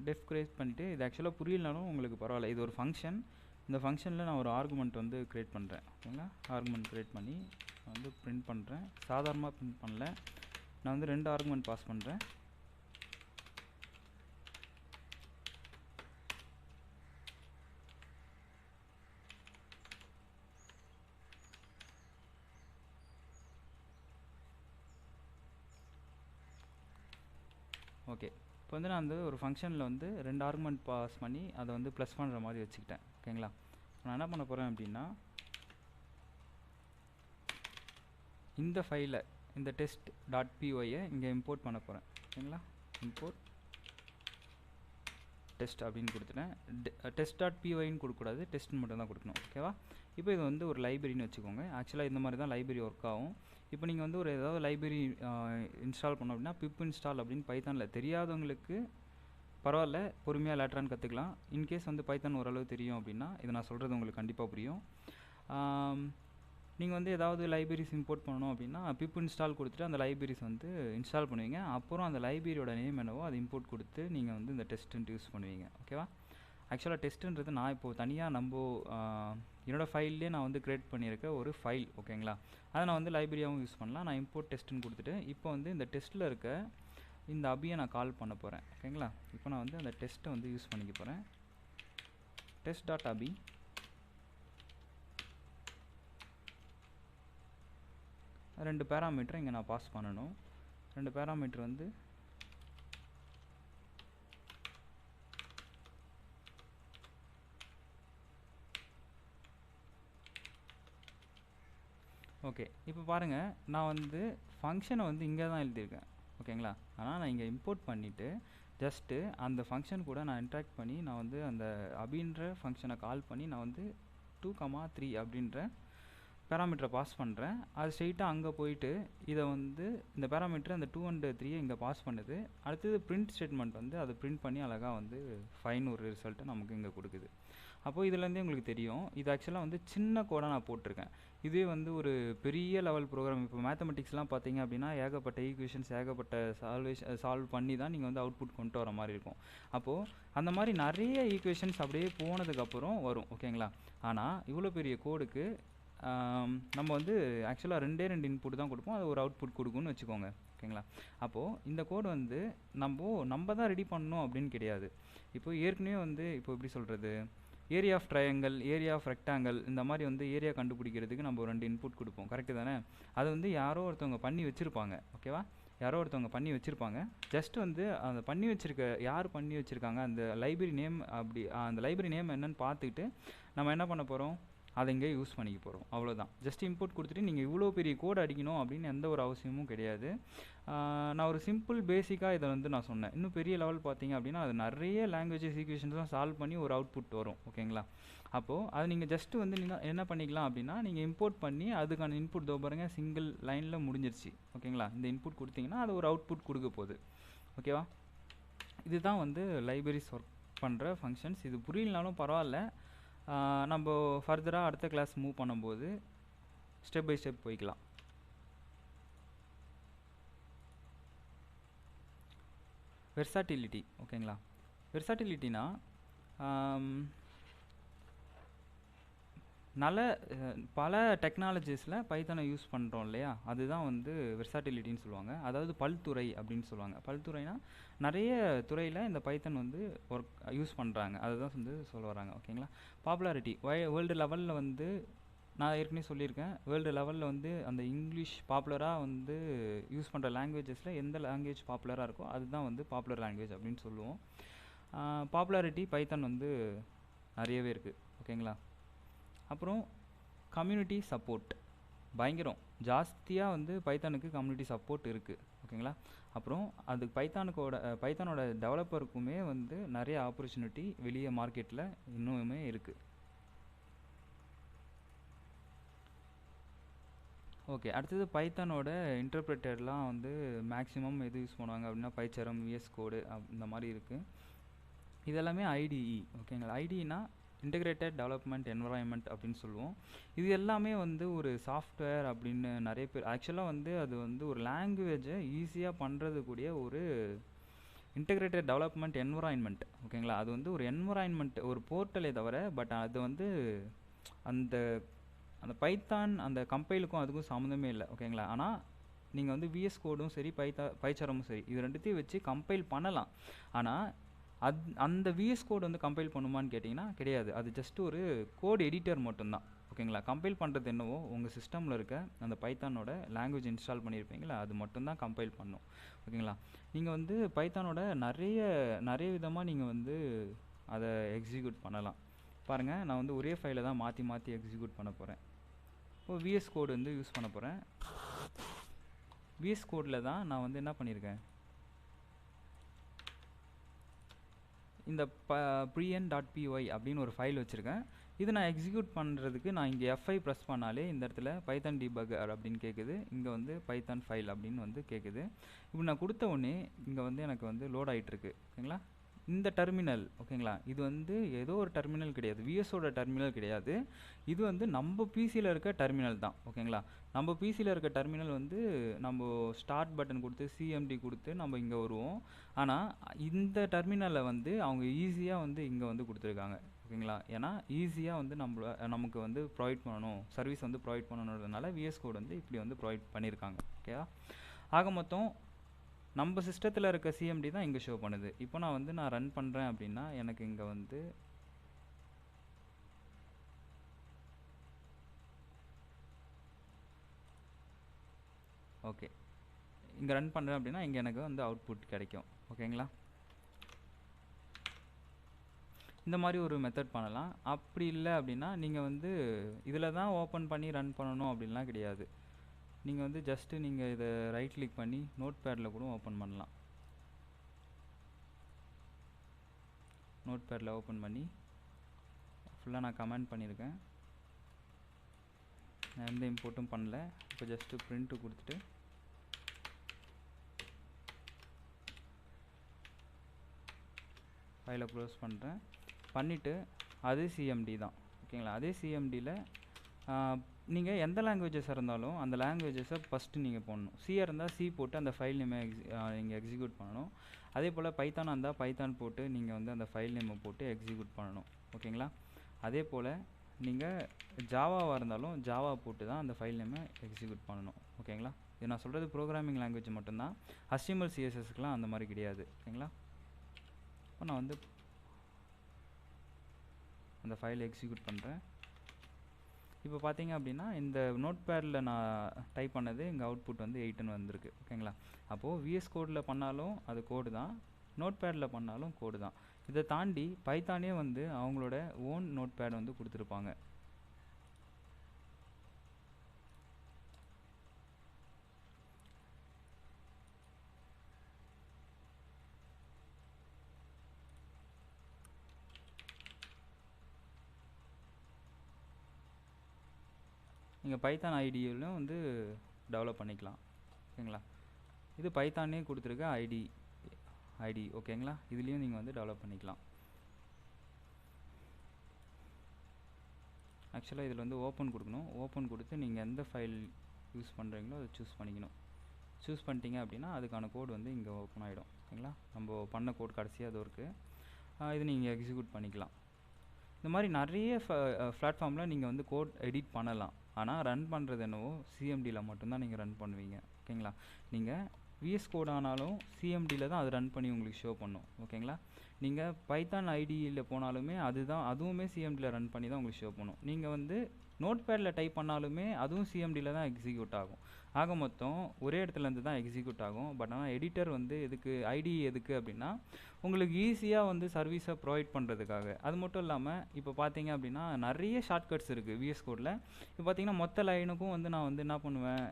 டெஃப் கிரியேட் பண்ணிவிட்டு இது ஆக்சுவலாக புரியலனாலும் உங்களுக்கு பரவாயில்ல, இது ஒரு ஃபங்க்ஷன். இந்த ஃபங்க்ஷனில் நான் ஒரு ஆர்குமெண்ட் வந்து க்ரியேட் பண்ணுறேன். ஓகேங்களா? ஆர்குமெண்ட் க்ரியேட் பண்ணி நான் வந்து பிரிண்ட் பண்ணுறேன். சாதாரணமாக பிரிண்ட் பண்ணல, நான் வந்து 2 ஆர்குமெண்ட் பாஸ் பண்ணுறேன். ஓகே. இப்போ வந்து நான் வந்து ஒரு ஃபங்க்ஷனில் வந்து 2 ஆர்குமெண்ட் பாஸ் பண்ணி அதை வந்து ப்ளஸ் பண்ணுற மாதிரி வச்சுக்கிட்டேன். ஓகேங்களா? நான் என்ன பண்ண போகிறேன் அப்படின்னா இந்த ஃபைலை, இந்த test.pyயை இங்கே இம்போர்ட் பண்ண போகிறேன். ஓகேங்களா? இம்போர்ட் டெஸ்ட் அப்படின்னு கொடுத்துட்டேன். test.pyன்னு கொடுக்கக்கூடாது, டெஸ்ட்னு மட்டும் தான் கொடுக்கணும். ஓகேவா? இப்போ இது வந்து ஒரு லைப்ரரின்னு வச்சுக்கோங்க. ஆக்சுவலாக இந்த மாதிரி தான் லைப்ரரி ஒர்க் ஆகும். இப்போ நீங்கள் வந்து ஒரு ஏதாவது லைப்ரரி இன்ஸ்டால் பண்ணோம் அப்படின்னா பிப் இன்ஸ்டால் அப்படின்னு பைத்தானில் தெரியாதவங்களுக்கு பரவாயில்ல, பொறுமையாக லேட்டரான்னு கற்றுக்கலாம். இன்கேஸ் வந்து பைத்தான் ஓரளவு தெரியும் அப்படின்னா இதை நான் சொல்கிறது உங்களுக்கு கண்டிப்பாக புரியும். நீங்கள் வந்து ஏதாவது லைப்ரரிஸ் இம்போர்ட் பண்ணணும் அப்படின்னா பிப் இன்ஸ்டால் கொடுத்துட்டு அந்த லைப்ரரிஸ் வந்து இன்ஸ்டால் பண்ணுவீங்க. அப்புறம் அந்த லைப்ரரியோட நேம் என்னவோ அது இம்போர்ட் கொடுத்து நீங்கள் வந்து இந்த டெஸ்ட்டுன்ட்டு யூஸ் பண்ணுவீங்க. ஓகேவா? ஆக்சுவலாக டெஸ்ட்டுன்றது நான் இப்போது தனியாக என்னோடய ஃபைல்லே நான் வந்து க்ரியேட் பண்ணியிருக்க ஒரு ஃபைல். ஓகேங்களா? அதை நான் வந்து லைப்ரரியாகவும் யூஸ் பண்ணலாம். நான் இம்போர்ட் டெஸ்ட்டுன்னு கொடுத்துட்டு இப்போ வந்து இந்த டெஸ்ட்டில் இருக்க இந்த அபியை நான் கால் பண்ண போகிறேன். ஓகேங்களா? இப்போ நான் வந்து அந்த டெஸ்ட்டை வந்து யூஸ் பண்ணிக்க போகிறேன். test.abi 2 பேராமீட்டர் இங்கே நான் பாஸ் பண்ணணும். 2 பேராமீட்டர் வந்து ஓகே. இப்போ பாருங்கள், நான் வந்து ஃபங்க்ஷனை வந்து இங்கே தான் எழுதியிருக்கேன். ஓகேங்களா? ஆனால் நான் இங்கே இம்போர்ட் பண்ணிவிட்டு ஜஸ்ட்டு அந்த ஃபங்க்ஷன் கூட நான் இன்ட்ராக்ட் பண்ணி நான் வந்து அந்த அபின்ற ஃபங்க்ஷனை கால் பண்ணி நான் வந்து 2, 3 அப்படின்ற பேராமீட்டரை பாஸ் பண்ணுறேன். அது ஸ்ட்ரெயிட்டாக அங்கே போயிட்டு இதை வந்து இந்த பேராமீட்டர் அந்த 2 and 3 இங்கே பாஸ் பண்ணுது. அடுத்தது பிரிண்ட் ஸ்டேட்மெண்ட் வந்து அதை பிரிண்ட் பண்ணி அழகாக வந்து ஃபைன் ஒரு ரிசல்ட்டை நமக்கு இங்கே கொடுக்குது. அப்போது இதுலேருந்தே உங்களுக்கு தெரியும், இது ஆக்சுவலாக வந்து சின்ன கோடாக நான் போட்டிருக்கேன். இதே வந்து ஒரு பெரிய லெவல் ப்ரோக்ராம், இப்போ மேத்தமெட்டிக்ஸ்லாம் பார்த்தீங்க அப்படின்னா ஏகப்பட்ட ஈக்குவேஷன்ஸ் ஏகப்பட்ட சால்வ் பண்ணி தான் நீங்கள் வந்து அவுட்புட் கொண்டு வர மாதிரி இருக்கும். அப்போது அந்த மாதிரி நிறைய ஈக்குவேஷன்ஸ் அப்படியே போனதுக்கப்புறம் வரும், ஓகேங்களா. ஆனால் இவ்வளோ பெரிய கோடுக்கு நம்ம வந்து ஆக்சுவலாக 2 இன்புட் தான் கொடுப்போம், அது ஒரு அவுட்புட் கொடுக்குன்னு வச்சுக்கோங்க, ஓகேங்களா. அப்போது இந்த கோடு வந்து நம்ம தான் ரெடி பண்ணணும் அப்படின்னு கிடையாது. இப்போ ஏற்கனவே வந்து இப்போ எப்படி சொல்கிறது, area of triangle, area of rectangle, இந்த மாதிரி வந்து ஏரியா கண்டுபிடிக்கிறதுக்கு நம்ம 2 இன்புட் கொடுப்போம், கரெக்டு தானே. அது வந்து யாரோ ஒருத்தவங்க பண்ணி வச்சுருப்பாங்க, ஓகேவா. யாரோ ஒருத்தவங்க பண்ணி வச்சுருப்பாங்க. ஜஸ்ட் வந்து அந்த பண்ணி வச்சுருக்க யார் பண்ணி வச்சுருக்காங்க அந்த லைப்ரரி நேம், அப்படி அந்த லைப்ரரி நேம் என்னன்னு பார்த்துக்கிட்டு நம்ம என்ன பண்ண போகிறோம், அதை இங்கே யூஸ் பண்ணிக்க போகிறோம், அவ்வளோதான். ஜஸ்ட் இன்புட் கொடுத்துட்டு நீங்கள் இவ்வளோ பெரிய கோடு அடிக்கணும் அப்படின்னு எந்த ஒரு அவசியமும் கிடையாது. நான் ஒரு சிம்பிள் பேசிக்காக இதை வந்து நான் சொன்னேன். இன்னும் பெரிய லெவல் பார்த்தீங்க அப்படின்னா அது நிறைய லாங்குவேஜஸ் ஈக்குவேஷன்ஸ்லாம் சால்வ் பண்ணி ஒரு அவுட்புட் வரும், ஓகேங்களா. அப்போது அது நீங்கள் ஜஸ்ட்டு வந்து நீங்கள் என்ன பண்ணிக்கலாம் அப்படின்னா நீங்கள் இம்போர்ட் பண்ணி அதுக்கான இன்புட் தோ பாருங்க சிங்கிள் லைனில் முடிஞ்சிருச்சு, ஓகேங்களா. இந்த இன்புட் கொடுத்தீங்கன்னா அது ஒரு அவுட்புட் கொடுக்க போகுது, ஓகேவா. இதுதான் வந்து லைப்ரரிஸ் ஒர்க் பண்ணுற ஃபங்க்ஷன்ஸ். இது புரியலனாலும் பரவாயில்ல, நம்ம ஃபர்தராக அடுத்த கிளாஸ் மூவ் பண்ணும்போது ஸ்டெப் பை ஸ்டெப் போய்க்கலாம். வெர்சாட்டிலிட்டி, ஓகேங்களா. வெர்சாட்டிலிட்டினா பல டெக்னாலஜிஸில் பைத்தானை யூஸ் பண்ணுறோம் இல்லையா, அதுதான் வந்து வெர்சாட்டிலிட்டின்னு சொல்லுவாங்க. அதாவது பல்துறை அப்படின்னு சொல்லுவாங்க. பல்துறைனா நிறைய துறையில் இந்த பைத்தன் வந்து ஒர்க் யூஸ் பண்ணுறாங்க, அதுதான் வந்து சொல்ல வராங்க, ஓகேங்களா. பாப்புலாரிட்டி வேர்ல்டு லெவலில் வந்து நான் ஏற்கனவே சொல்லியிருக்கேன், வேர்ல்டு லெவலில் வந்து அந்த இங்கிலீஷ் பாப்புலராக வந்து யூஸ் பண்ணுற லாங்குவேஜஸில் எந்த லாங்குவேஜ் பாப்புலராக இருக்கோ அதுதான் வந்து பாப்புலர் லாங்குவேஜ் அப்படின்னு சொல்லுவோம். பாப்புலாரிட்டி பைத்தன் வந்து நிறையவே இருக்குது, ஓகேங்களா. அப்புறம் கம்யூனிட்டி சப்போர்ட் பயங்கரம் ஜாஸ்தியாக வந்து பைத்தானுக்கு கம்யூனிட்டி சப்போர்ட் இருக்குது, ஓகேங்களா. அப்புறம் அது பைத்தானோட டெவலப்பருக்குமே வந்து நிறைய ஆப்பர்ச்சுனிட்டி வெளியே மார்க்கெட்டில் இன்னுமே இருக்குது. ஓகே, அடுத்தது பைத்தானோட இன்டர்பிரேட்டர்லாம் வந்து மேக்ஸிமம் எது யூஸ் பண்ணுவாங்க அப்படின்னா பைச்சரம், விஎஸ் கோடு இந்த மாதிரி இருக்குது. இதெல்லாமே ஐடிஇ, ஓகேங்களா. ஐடினா இன்டகிரேட்டட் டெவலப்மெண்ட் என்வரான்மெண்ட் அப்படின்னு சொல்லுவோம். இது எல்லாமே வந்து ஒரு சாஃப்ட்வேர் அப்படின்னு நிறைய பேர் ஆக்சுவலாக வந்து அது வந்து ஒரு லாங்குவேஜை ஈஸியாக பண்ணுறதுக்கூடிய ஒரு இன்டகிரேட்டட் டெவலப்மெண்ட் என்வரான்மெண்ட், ஓகேங்களா. அது வந்து ஒரு என்வரான்மெண்ட், ஒரு போர்ட்டலே தவிர, பட் அது வந்து அந்த அந்த பைத்தான் அந்த கம்பைலுக்கும் அதுக்கும் சம்மந்தமே இல்லை, ஓகேங்களா. ஆனால் நீங்கள் வந்து விஎஸ் கோடும் சரி பைச்சரமும் சரி இது ரெண்டுத்தையும் வச்சு கம்பைல் பண்ணலாம். ஆனால் அந்த விஎஸ் கோடு வந்து கம்பைல் பண்ணுமான்னு கேட்டிங்கன்னா கிடையாது. அது ஜஸ்ட் ஒரு கோட் எடிட்டர் மட்டும்தான், ஓகேங்களா. கம்பைல் பண்ணுறது என்னவோ உங்கள் சிஸ்டமில் இருக்க அந்த பைத்தானோட லாங்குவேஜ் இன்ஸ்டால் பண்ணியிருப்பீங்களா அது மட்டும்தான் கம்பைல் பண்ணும், ஓகேங்களா. நீங்கள் வந்து பைத்தானோட நிறைய விதமாக நீங்கள் வந்து அதை எக்ஸிக்யூட் பண்ணலாம். பாருங்கள், நான் வந்து ஒரே ஃபைலை தான் மாற்றி எக்ஸிக்யூட் பண்ண போகிறேன். இப்போ விஎஸ் கோடு வந்து யூஸ் பண்ண போகிறேன். விஎஸ் கோடில் தான் நான் வந்து என்ன பண்ணியிருக்கேன், இந்த prien.py அப்படின்னு ஒரு ஃபைல் வச்சுருக்கேன். இது நான் எக்ஸிக்யூட் பண்ணுறதுக்கு நான் இங்கே F5 ப்ரெஸ் பண்ணாலே இந்த இடத்துல பைத்தான் டீபக்கர் அப்படின்னு கேட்குது, இங்கே வந்து பைத்தான் ஃபைல் அப்படின்னு வந்து கேட்குது. இப்போ நான் கொடுத்த உடனே இங்கே வந்து எனக்கு வந்து லோட் ஆகிட்டுருக்கு, ஓகேங்களா. இந்த டெர்மினல், ஓகேங்களா, இது வந்து ஏதோ ஒரு டெர்மினல் கிடையாது, விஎஸோட டெர்மினல் கிடையாது, இது வந்து நம்ம பிசியில் இருக்க டெர்மினல் தான், ஓகேங்களா. நம்ம பிசியில் இருக்க டெர்மினல் வந்து நம்ம ஸ்டார்ட் பட்டன் கொடுத்து சிஎம்டி கொடுத்து நம்ம இங்கே வருவோம். ஆனால் இந்த டெர்மினலை வந்து அவங்க ஈஸியாக வந்து இங்கே வந்து கொடுத்துருக்காங்க, ஓகேங்களா. ஏன்னா ஈஸியாக வந்து நமக்கு வந்து ப்ரொவைட் பண்ணணும், சர்வீஸ் வந்து ப்ரொவைட் பண்ணணுன்றதுனால விஎஸ் கோட் வந்து இப்படி வந்து ப்ரொவைட் பண்ணியிருக்காங்க, ஓகேவா. ஆக மொத்தம் நம்ம சிஸ்டத்தில் இருக்க சிஎம்டி தான் இங்கே ஷோ பண்ணுது. இப்போ நான் ரன் பண்ணுறேன் அப்படின்னா எனக்கு இங்கே வந்து ஓகே, இங்கே ரன் பண்ணுறேன் அப்படின்னா இங்கே எனக்கு வந்து அவுட்புட் கிடைக்கும், ஓகேங்களா. இந்த மாதிரி ஒரு மெத்தட் பண்ணலாம். அப்படி இல்லை அப்படின்னா நீங்கள் வந்து இதில் தான் ஓப்பன் பண்ணி ரன் பண்ணணும் அப்படின்லாம் கிடையாது. நீங்கள் வந்து ஜஸ்ட்டு நீங்கள் இதை ரைட் கிளிக் பண்ணி நோட் பேடில் கூட ஓப்பன் பண்ணலாம். நோட் பேடில் ஓப்பன் பண்ணி ஃபுல்லாக நான் கமெண்ட் பண்ணியிருக்கேன். நான் எந்த இம்போர்ட்டும் பண்ணல. இப்போ ஜஸ்ட்டு பிரிண்ட்டு கொடுத்துட்டு ஃபைலை க்ளோஸ் பண்ணுறேன். பண்ணிவிட்டு அது சிஎம்டி தான். ஓகேங்களா? அதே சிஎம்டியில் நீங்கள் எந்த லாங்குவேஜஸாக இருந்தாலும் அந்த லாங்குவேஜஸை ஃபஸ்ட்டு நீங்கள் போடணும். சியாக இருந்தால் சி போட்டு அந்த ஃபைல் நேமை நீங்கள் எக்ஸிக்யூட் பண்ணணும். அதே போல் பைத்தானாக இருந்தால் பைத்தான் போட்டு நீங்கள் வந்து அந்த ஃபைல் நேமை போட்டு எக்ஸிக்யூட் பண்ணணும். ஓகேங்களா? அதே போல் நீங்கள் ஜாவாவாக இருந்தாலும் ஜாவா போட்டு தான் அந்த ஃபைல் நேமை எக்ஸிக்யூட் பண்ணணும். ஓகேங்களா? இது நான் சொல்கிறது ப்ரோக்ராமிங் லாங்குவேஜ் மட்டும்தான். HTML CSSக்குலாம் அந்த மாதிரி கிடையாது. ஓகேங்களா? இப்போ நான் வந்து அந்த ஃபைலை எக்ஸிக்யூட் பண்ணுறேன். இப்போ பார்த்தீங்க அப்படின்னா இந்த நோட் பேடில் நான் டைப் பண்ணது எங்கள் அவுட்புட் வந்து 8ன்னு வந்திருக்கு. ஓகேங்களா? அப்போது VS கோடில் பண்ணாலும் அது கோடு தான், நோட் பேடில் பண்ணாலும் கோடு தான். இதை தாண்டி பைத்தானே வந்து அவங்களோட ஓன் நோட் பேட் வந்து கொடுத்துருப்பாங்க. நீங்கள் பைத்தான் ஐடியிலும் வந்து டெவலப் பண்ணிக்கலாம். ஓகேங்களா? இது பைத்தானே கொடுத்துருக்க ஐடி. ஓகேங்களா? இதுலேயும் நீங்கள் வந்து டெவலப் பண்ணிக்கலாம். ஆக்சுவலாக இதில் வந்து ஓப்பன் கொடுக்கணும். ஓப்பன் கொடுத்து நீங்கள் எந்த ஃபைல் யூஸ் பண்ணுறீங்களோ அதை சூஸ் பண்ணிக்கணும். சூஸ் பண்ணிட்டீங்க அப்படின்னா அதுக்கான கோடு வந்து இங்கே ஓப்பன் ஆகிடும். ஓகேங்களா? நம்ம பண்ண கோட் கடைசியாக அது இருக்குது. இது நீங்கள் எக்ஸிக்யூட் பண்ணிக்கலாம். இந்த மாதிரி நிறைய பிளாட்ஃபார்மில் நீங்கள் வந்து கோட் எடிட் பண்ணலாம். ஆனால் ரன் பண்ணுறது என்னவோ சிஎம்டியில் மட்டும்தான் நீங்கள் ரன் பண்ணுவீங்க. ஓகேங்களா? நீங்கள் VS கோட் ஆனாலும் சிஎம்டியில் தான் அது ரன் பண்ணி உங்களுக்கு ஷோ பண்ணும். ஓகேங்களா? நீங்கள் பைத்தான் ஐடியில் போனாலுமே அதுவுமே சிஎம்டியில் ரன் பண்ணி தான் உங்களுக்கு ஷோ பண்ணும். நீங்கள் வந்து நோட் பேடில் டைப் பண்ணாலுமே அதுவும் சிஎம்டியில் தான் எக்ஸிக்யூட் ஆகும். ஆக மொத்தம் ஒரே இடத்துலேருந்து தான் எக்ஸிக்யூட் ஆகும். பட் ஆனால் எடிட்டர் வந்து ஐடி எதுக்கு அப்படின்னா உங்களுக்கு ஈஸியாக வந்து சர்வீஸை ப்ரொவைட் பண்ணுறதுக்காக. அது மட்டும் இல்லாமல் இப்போ பார்த்தீங்க அப்படின்னா நிறைய ஷார்ட்கட்ஸ் இருக்குது VS கோடில். இப்போ பார்த்தீங்கன்னா மொத்த லைனுக்கும் வந்து நான் வந்து என்ன பண்ணுவேன்,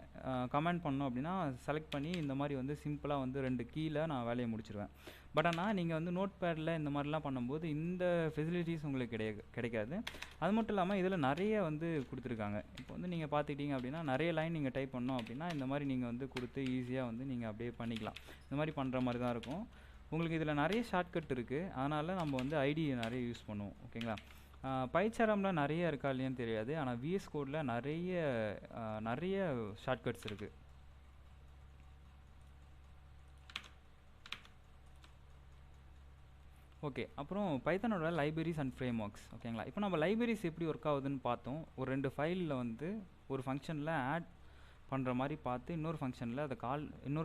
கமெண்ட் பண்ணோம் அப்படின்னா செலக்ட் பண்ணி இந்த மாதிரி வந்து சிம்பிளாக வந்து 2 கீழே நான் வேலையை முடிச்சிடுவேன். பட் ஆனால் நீங்கள் வந்து நோட் பேடில் இந்த மாதிரிலாம் பண்ணும்போது இந்த ஃபெசிலிட்டிஸ் உங்களுக்கு கிடைக்காது. அது மட்டும் இல்லாமல் இதில் நிறைய வந்து கொடுத்துருக்காங்க. இப்போ வந்து நீங்கள் பார்த்துக்கிட்டீங்க அப்படின்னா நிறைய லைன் நீங்கள் டைப் பண்ணோம் அப்படின்னா இந்த மாதிரி நீங்கள் வந்து கொடுத்து ஈஸியாக வந்து நீங்கள் அப்படியே பண்ணிக்கலாம். இந்த மாதிரி பண்ணுற மாதிரி தான் இருக்கும். உங்களுக்கு இதில் நிறைய ஷார்ட்கட் இருக்குது. அதனால் நம்ம வந்து ஐடி நிறைய யூஸ் பண்ணுவோம். ஓகேங்களா? பைச்சாரமில் நிறைய இருக்கா இல்லையான்னு தெரியாது. ஆனால் VS கோடில் நிறைய ஷார்ட்கட்ஸ் இருக்குது. ஓகே, அப்புறம் பைத்தானோட லைப்ரரிஸ் அண்ட் ஃப்ரேம் ஒர்க்ஸ். ஓகேங்களா? இப்போ நம்ம லைப்ரரிஸ் எப்படி ஒர்க் ஆகுதுன்னு பார்த்தோம். ஒரு 2 ஃபைலில் வந்து ஒரு ஃபங்க்ஷனில் ஆட் பண்ணுற மாதிரி பார்த்து இன்னொரு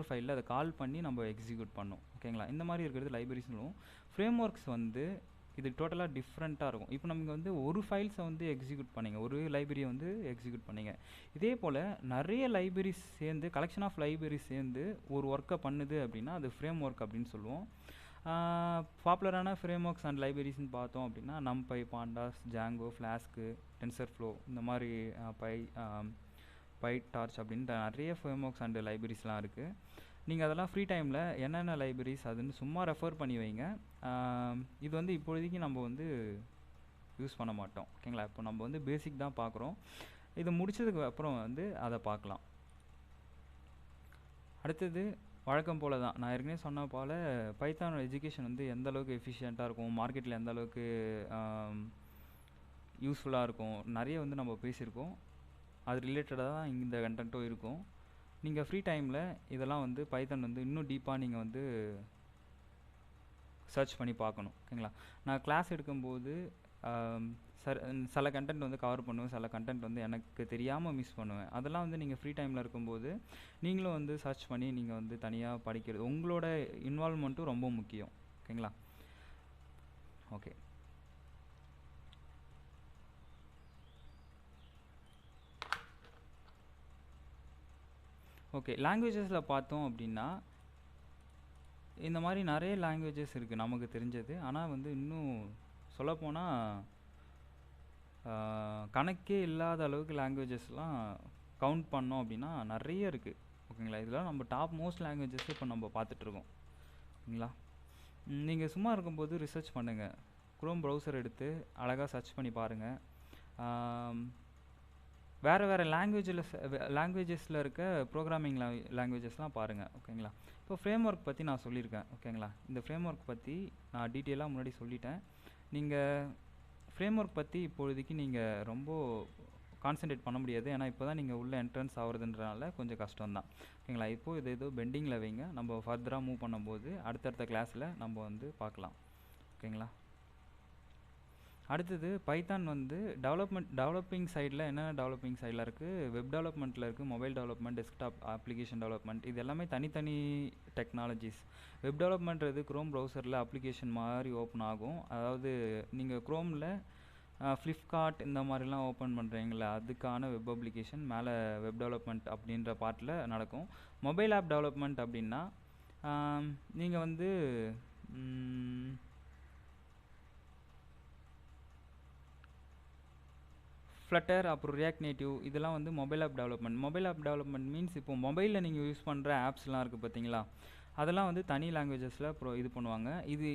ஃபைலில் அதை கால் பண்ணி நம்ம எக்ஸிக்யூட் பண்ணோம். ஓகேங்களா? இந்த மாதிரி இருக்கிறது லைப்ரரிஸ் சொல்லுவோம். ஃப்ரேம் ஒர்க்ஸ் வந்து இது டோட்டலாக டிஃப்ரெண்ட்டாக இருக்கும். இப்போ நமக்கு வந்து ஒரு ஃபைல்ஸை வந்து எக்ஸிக்யூட் பண்ணிங்க, ஒரு லைப்ரரியை வந்து எக்ஸிக்யூட் பண்ணிங்க. இதே போல் நிறைய லைப்ரரிஸ் சேர்ந்து கலெக்ஷன் ஆஃப் லைப்ரரிஸ் சேர்ந்து ஒரு ஒர்க்கை பண்ணுது அப்படின்னா அது ஃப்ரேம் ஒர்க் அப்படின்னு சொல்லுவோம். பாப்புலரான ஃப்ரேம் ஒர்க்ஸ் அண்ட் லைப்ரரிஸ்ன்னு பார்த்தோம் அப்படின்னா NumPy, Pandas, Django, Flask, TensorFlow இந்த மாதிரி PyTorch அப்படின்ற நிறைய ஃப்ரேம் ஒர்க்ஸ் அண்ட் லைப்ரரிஸ்லாம் இருக்குது. நீங்கள் அதெல்லாம் ஃப்ரீ டைமில் என்னென்ன லைப்ரரிஸ் அதுன்னு சும்மா ரெஃபர் பண்ணி வைங்க. இது வந்து இப்போதைக்கு நம்ம வந்து யூஸ் பண்ண மாட்டோம். ஓகேங்களா? இப்போ நம்ம வந்து பேசிக் தான் பார்க்குறோம். இது முடிச்சதுக்கு அப்புறம் வந்து அதை பார்க்கலாம். அடுத்தது வழக்கம் போல் தான் நான் ஏற்கனவே சொன்ன போல் பைத்தானோட எஜுகேஷன் வந்து எந்த அளவுக்கு எஃபிஷியண்ட்டாக இருக்கும், மார்க்கெட்டில் எந்த அளவுக்கு யூஸ்ஃபுல்லாக இருக்கும், நிறைய வந்து நம்ம பேசியிருக்கோம். அது ரிலேட்டடாக தான் இந்த கண்டென்ட்டும் இருக்கும். நீங்கள் ஃப்ரீ டைமில் இதெல்லாம் வந்து பைத்தான் வந்து இன்னும் டீப்பாக நீங்கள் வந்து சர்ச் பண்ணி பார்க்கணும். ஓகேங்களா? நான் கிளாஸ் எடுக்கும்போது சில கண்டென்ட் வந்து கவர் பண்ணுவேன், சில கண்டென்ட் வந்து எனக்கு தெரியாமல் மிஸ் பண்ணுவேன். அதெல்லாம் வந்து நீங்கள் ஃப்ரீ டைமில் இருக்கும்போது நீங்களும் வந்து சர்ச் பண்ணி நீங்கள் வந்து தனியாக படிக்கிறது, உங்களோட இன்வால்வ்மெண்ட்டும் ரொம்ப முக்கியம். ஓகேங்களா? ஓகே, லாங்குவேஜஸில் பார்த்தோம் அப்படின்னா இந்த மாதிரி நிறைய லாங்குவேஜஸ் இருக்குது நமக்கு தெரிஞ்சது. ஆனால் வந்து இன்னும் சொல்லப்போனால் கணக்கே இல்லாத அளவுக்கு லாங்குவேஜஸ்லாம் கவுண்ட் பண்ணோம் அப்படின்னா நிறைய இருக்குது. ஓகேங்களா? இதெல்லாம் நம்ம டாப் மோஸ்ட் லாங்குவேஜஸ் இப்போ நம்ம பார்த்துட்ருக்கோம். ஓகேங்களா? நீங்கள் சும்மா இருக்கும்போது ரிசர்ச் பண்ணுங்கள். குரோம் ப்ரௌசர் எடுத்து அழகாக சர்ச் பண்ணி பாருங்கள். வேறு வேறு லாங்குவேஜஸில் இருக்க ப்ரோக்ராமிங் லாங்குவேஜஸ்லாம் பாருங்கள். ஓகேங்களா? இப்போ ஃப்ரேம் ஒர்க் பற்றி நான் சொல்லியிருக்கேன். ஓகேங்களா? இந்த ஃப்ரேம் ஒர்க் பற்றி நான் டீட்டெயிலாக முன்னாடி சொல்லிட்டேன். நீங்கள் ஃப்ரேம் ஒர்க் பற்றி இப்பொழுதைக்கு நீங்கள் ரொம்ப கான்சன்ட்ரேட் பண்ண முடியாது. ஏன்னா இப்போ தான் நீங்கள் உள்ள என்ட்ரன்ஸ் ஆகுறதுன்றனால கொஞ்சம் கஷ்டம்தான். ஓகேங்களா? இப்போது இது ஏதோ பெண்டிங்கில் வைங்க. நம்ம ஃபர்தராக மூவ் பண்ணும்போது அடுத்தடுத்த கிளாஸில் நம்ம வந்து பார்க்கலாம். ஓகேங்களா? அடுத்தது பைத்தான் வந்து டெவலப்பிங் சைடில் என்னென்ன டெவலப்பிங் சைடில் இருக்குது, வெப் டெவலப்மெண்ட்டில் இருக்குது, mobile development, desktop application development, இது எல்லாமே தனித்தனி டெக்னாலஜிஸ். வெப் டெவலப்மெண்ட்றது க்ரோம் ப்ரௌசரில் அப்ளிகேஷன் மாதிரி ஓப்பன் ஆகும். அதாவது நீங்கள் க்ரோமில் ஃப்ளிப்கார்ட் இந்த மாதிரிலாம் ஓப்பன் பண்ணுறீங்களா, அதுக்கான வெப் அப்ளிகேஷன் மேலே வெப் டெவலப்மெண்ட் அப்படின்ற பார்ட்டில் நடக்கும். மொபைல் ஆப் டெவலப்மெண்ட் அப்படின்னா நீங்கள் வந்து ஃப்ளட்டர் அப்புறம் ரியாக்ட் நேட்டிவ் இதெல்லாம் வந்து mobile app development. Mobile app development means இப்போ மொபைலில் நீங்கள் யூஸ் பண்ணுற ஆப்ஸ்லாம் இருக்குது பார்த்தீங்களா, அதெல்லாம் வந்து தனி லாங்குவேஜஸில் இது பண்ணுவாங்க.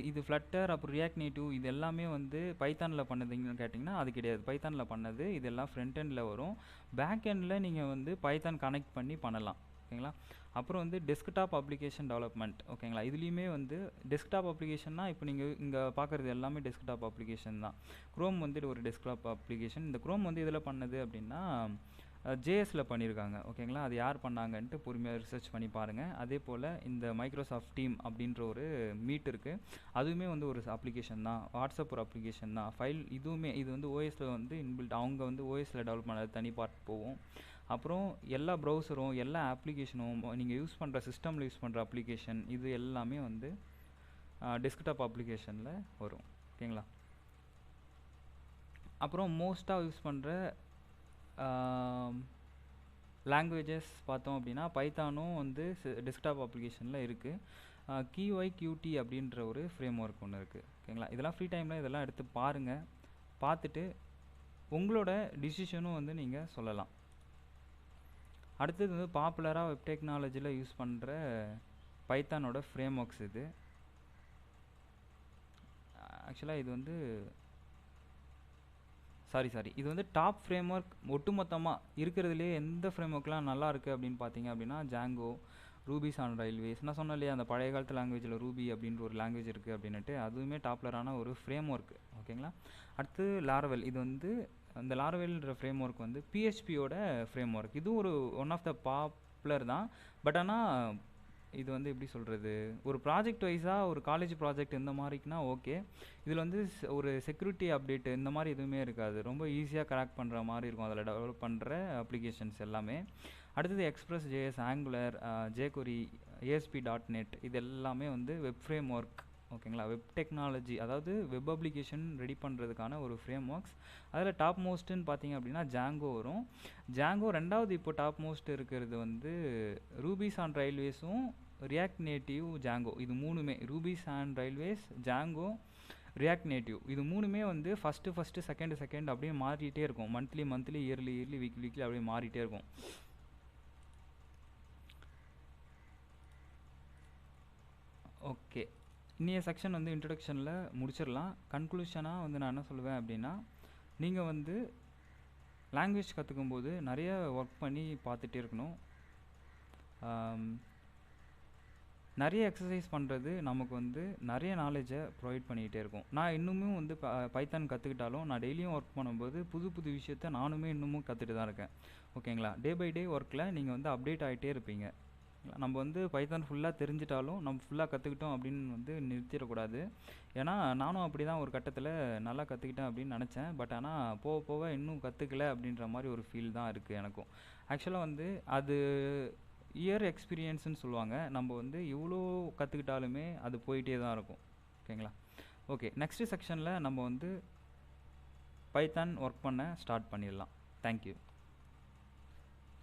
இது ஃப்ளட்டர் அப்புறம் ரியாக்ட் நேட்டிவ் இது எல்லாமே வந்து பைத்தானில் பண்ணதுங்கன்னு கேட்டிங்கன்னா அது கிடையாது. பைத்தானில் பண்ணது இதெல்லாம் ஃப்ரண்ட் எண்டில் வரும். பேக் எண்டில் நீங்கள் வந்து பைத்தான் கனெக்ட் பண்ணி பண்ணலாம். ஓகேங்களா? அப்புறம் வந்து டெஸ்க்டாப் அப்ளிகேஷன் டெவலப்மெண்ட். ஓகேங்களா? இதுலேயுமே வந்து டெஸ்க்டாப் அப்ளிகேஷன்னா இப்போ நீங்கள் இங்கே பார்க்குறது எல்லாமே டெஸ்க்டாப் அப்ளிகேஷன் தான். க்ரோம் வந்து ஒரு டெஸ்க்டாப் அப்ளிகேஷன். இந்த க்ரோம் வந்து இதில் பண்ணது அப்படின்னா ஜேஎஸில் பண்ணியிருக்காங்க. ஓகேங்களா? அது யார் பண்ணாங்கன்ட்டு பொறுமையாக ரிசர்ச் பண்ணி பாருங்கள். அதே போல் இந்த மைக்ரோசாஃப்ட் டீம் அப்படின்ற ஒரு மீட் இருக்குது, அதுவுமே வந்து ஒரு அப்ளிகேஷன் தான். வாட்ஸ்அப் ஒரு அப்ளிகேஷன் தான். ஃபைல் இதுவுமே இது வந்து ஓஎஸில் வந்து இன்பில்ட், அவங்க வந்து ஓஎஸில் டெவலப் பண்ணது தனி பார்ட் போகும். அப்புறம் எல்லா ப்ரௌசரும் எல்லா அப்ளிகேஷனும் நீங்கள் யூஸ் பண்ணுற சிஸ்டமில் யூஸ் பண்ணுற அப்ளிகேஷன் இது எல்லாமே வந்து டெஸ்க்டாப் அப்ளிகேஷனில் வரும். ஓகேங்களா? அப்புறம் மோஸ்ட்டாக யூஸ் பண்ணுற லாங்குவேஜஸ் பார்த்தோம் அப்படின்னா பைத்தானும் வந்து டெஸ்க்டாப் அப்ளிகேஷனில் இருக்குது. QYQT அப்படின்ற ஒரு ஃப்ரேம் ஒர்க் ஒன்று இருக்குது. ஓகேங்களா? இதெல்லாம் ஃப்ரீ டைமில் இதெல்லாம் எடுத்து பாருங்கள். பார்த்துட்டு உங்களோட டிசிஷனும் வந்து நீங்கள் சொல்லலாம். அடுத்தது வந்து பாப்புலராக வெப் டெக்னாலஜியில் யூஸ் பண்ணுற பைத்தானோட ஃப்ரேம் ஒர்க்ஸ் இது. ஆக்சுவலாக இது வந்து இது வந்து டாப் ஃப்ரேம் ஒர்க் ஒட்டுமொத்தமாக இருக்கிறதுலே எந்த ஃப்ரேம் ஒர்க்லாம் நல்லா இருக்குது அப்படின்னு பார்த்தீங்க அப்படின்னா ஜாங்கோ, ரூபிஸ் ஆன் ரயில்வேஸ். நான் சொன்னேன் இல்லையா அந்த பழைய காலத்து லாங்குவேஜில் ரூபி அப்படின்ற ஒரு லாங்குவேஜ் இருக்குது அப்படின்ட்டு, அதுவுமே டாப்லரான ஒரு ஃப்ரேம் ஒர்க். ஓகேங்களா? அடுத்து லாரவெல். இது வந்து அந்த லாரவெல்ன்ற ஃப்ரேம் ஒர்க் வந்து பிஹெச்பியோட ஃப்ரேம் ஒர்க். இது ஒரு ஒன் ஆஃப் த பாப்புலர் தான். பட் ஆனால் இது வந்து எப்படி சொல்கிறது, ஒரு ப்ராஜெக்ட் வைஸாக ஒரு காலேஜ் ப்ராஜெக்ட் இந்த மாதிரிக்குனா ஓகே. இதில் வந்து ஒரு செக்யூரிட்டி அப்டேட் இந்த மாதிரி எதுவுமே இருக்காது. ரொம்ப ஈஸியாக கிராக் பண்ணுற மாதிரி இருக்கும் அதில் டெவலப் பண்ணுற அப்ளிகேஷன்ஸ் எல்லாமே. அடுத்தது express JS, angular, jQuery, ASP.NET இது எல்லாமே வந்து வெப் ஃப்ரேம் ஒர்க். ஓகேங்களா? வெப் டெக்னாலஜி, அதாவது வெப் அப்ளிகேஷன் ரெடி பண்ணுறதுக்கான ஒரு ஃப்ரேம் ஒர்க்ஸ். அதில் டாப் மோஸ்ட்டுன்னு பார்த்தீங்க அப்படின்னா ஜாங்கோ வரும். ஜாங்கோ ரெண்டாவது இப்போ டாப் மோஸ்ட் இருக்கிறது வந்து ரூபிஸ் ஆன் ரயில்வேஸும் ரியாக்ட் நேட்டிவ் ஜாங்கோ. இது மூணுமே Ruby's on railways, Django, React Native இது மூணுமே வந்து ஃபஸ்ட்டு செகண்ட் அப்படியே மாறிட்டே இருக்கும். மந்த்லி இயர்லி வீக்லி அப்படியே மாறிட்டே இருக்கும். ஓகே, இன்னைய செக்ஷன் வந்து இன்ட்ரடக்ஷனில் முடிச்சிடலாம். கன்க்ளூஷனாக வந்து நான் என்ன சொல்லுவேன் அப்படின்னா, நீங்கள் வந்து லாங்குவேஜ் கற்றுக்கும் போது நிறைய ஒர்க் பண்ணி பார்த்துட்டே இருக்கணும். நிறைய எக்ஸசைஸ் பண்ணுறது நமக்கு வந்து நிறைய நாலேஜை ப்ரொவைட் பண்ணிக்கிட்டே இருக்கும். நான் இன்னமும் வந்து பைத்தான் கற்றுக்கிட்டாலும் நான் டெய்லியும் ஒர்க் பண்ணும்போது புது விஷயத்த நானுமே இன்னமும் கற்றுட்டு தான் இருக்கேன். ஓகேங்களா? டே பை டே ஒர்க்கில் நீங்கள் வந்து அப்டேட் ஆகிட்டே இருப்பீங்க. நம்ம வந்து பைத்தான் ஃபுல்லாக தெரிஞ்சிட்டாலும் நம்ம ஃபுல்லாக கற்றுக்கிட்டோம் அப்படின்னு வந்து நிறுத்திடக்கூடாது. ஏன்னா நானும் அப்படி தான் ஒரு கட்டத்தில் நல்லா கற்றுக்கிட்டேன் அப்படின்னு நினச்சேன். பட் ஆனால் போக இன்னும் கற்றுக்கல அப்படின்ற மாதிரி ஒரு ஃபீல் தான் இருக்குது எனக்கும். ஆக்சுவலாக வந்து அது இயர் எக்ஸ்பீரியன்ஸ்னு சொல்லுவாங்க. நம்ம வந்து எவ்வளோ கற்றுக்கிட்டாலுமே அது போயிட்டே தான் இருக்கும். ஓகேங்களா? ஓகே, நெக்ஸ்ட் செக்ஷனில் நம்ம வந்து பைத்தான் ஒர்க் பண்ண ஸ்டார்ட் பண்ணிடலாம். தேங்க்யூ.